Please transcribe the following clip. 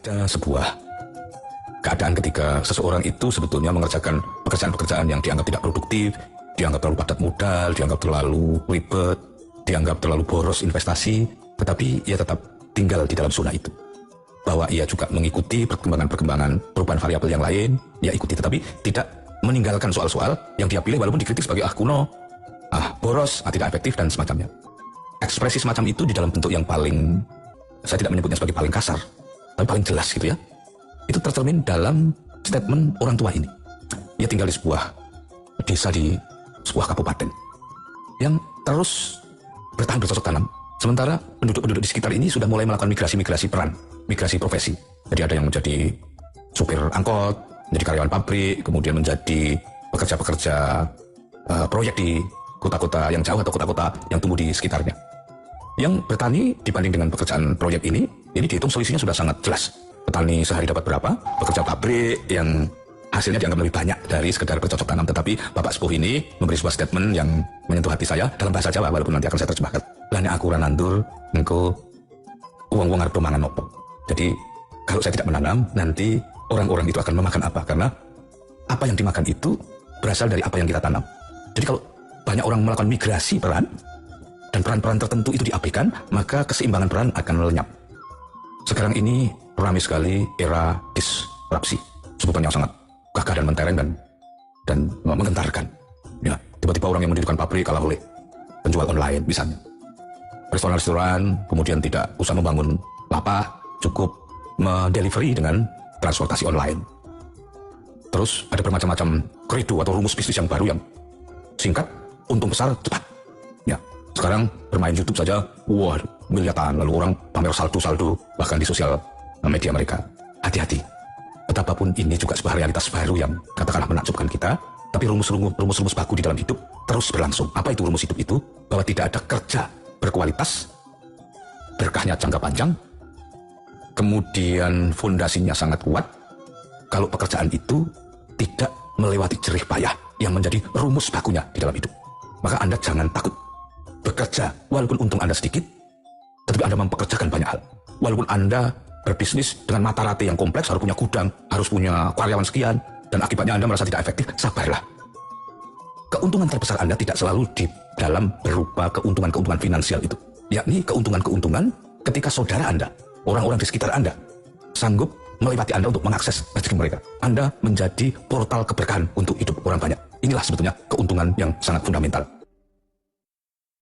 Ada sebuah keadaan ketika seseorang itu sebetulnya mengerjakan pekerjaan-pekerjaan yang dianggap tidak produktif, dianggap terlalu padat modal, dianggap terlalu ribet, dianggap terlalu boros investasi, tetapi ia tetap tinggal di dalam zona itu. Bahwa ia juga mengikuti perkembangan-perkembangan perubahan variabel yang lain, ia ikuti, tetapi tidak meninggalkan soal-soal yang dia pilih walaupun dikritik sebagai kuno, boros, tidak efektif, dan semacamnya. Ekspresi semacam itu di dalam bentuk yang paling, saya tidak menyebutnya sebagai paling kasar, tapi paling jelas gitu ya. Itu tercermin dalam statement orang tua ini. Ia tinggal di sebuah desa di sebuah kabupaten yang terus bertahan bercocok tanam. Sementara penduduk-penduduk di sekitar ini sudah mulai melakukan migrasi-migrasi peran, migrasi profesi. Jadi ada yang menjadi supir angkot, menjadi karyawan pabrik, kemudian menjadi pekerja-pekerja proyek di kota-kota yang jauh atau kota-kota yang tumbuh di sekitarnya. Yang bertani dibanding dengan pekerjaan proyek ini dihitung selisihnya sudah sangat jelas. Petani sehari dapat berapa, pekerja pabrik yang hasilnya dianggap lebih banyak dari sekedar bercocok tanam. Tetapi Bapak Sepuh ini memberi sebuah statement yang menyentuh hati saya dalam bahasa Jawa, walaupun nanti akan saya terjemahkan. Lane aku ora nandur, engko uang-uang arep mangan opo. Jadi kalau saya tidak menanam, nanti orang-orang itu akan memakan apa? Karena apa yang dimakan itu berasal dari apa yang kita tanam. Jadi kalau banyak orang melakukan migrasi peran, dan peran-peran tertentu itu diabaikan, maka keseimbangan peran akan lenyap. Sekarang ini ramai sekali era disrupsi, sebutan yang sangat gagah dan mentereng dan menggentarkan. Ya, tiba-tiba orang yang mendirikan pabrik kalah oleh penjual online misalnya. Restoran-restoran kemudian tidak usah membangun lapak, cukup mendelivery dengan transportasi online. Terus ada bermacam-macam kredo atau rumus bisnis yang baru yang singkat, untung besar, cepat. Ya, sekarang bermain YouTube saja, wah, miliaran, lalu orang pamer saldo-saldo bahkan di sosial media mereka. Hati-hati. Betapapun ini juga sebuah realitas baru yang katakanlah menakjubkan kita, tapi rumus-rumus baku di dalam hidup terus berlangsung. Apa itu rumus hidup itu? Bahwa tidak ada kerja berkualitas, berkahnya jangka panjang, kemudian fondasinya sangat kuat, kalau pekerjaan itu tidak melewati jerih payah yang menjadi rumus bakunya di dalam hidup. Maka Anda jangan takut bekerja, walaupun untung Anda sedikit, tetapi Anda mempekerjakan banyak hal. Walaupun Anda berbisnis dengan mata rantai yang kompleks, harus punya gudang, harus punya karyawan sekian, dan akibatnya Anda merasa tidak efektif, sabarlah. Keuntungan terbesar Anda tidak selalu di dalam berupa keuntungan-keuntungan finansial itu, yakni keuntungan-keuntungan ketika saudara Anda, orang-orang di sekitar Anda, sanggup melewati Anda untuk mengakses rezeki mereka. Anda menjadi portal keberkahan untuk hidup orang banyak. Inilah sebetulnya keuntungan yang sangat fundamental.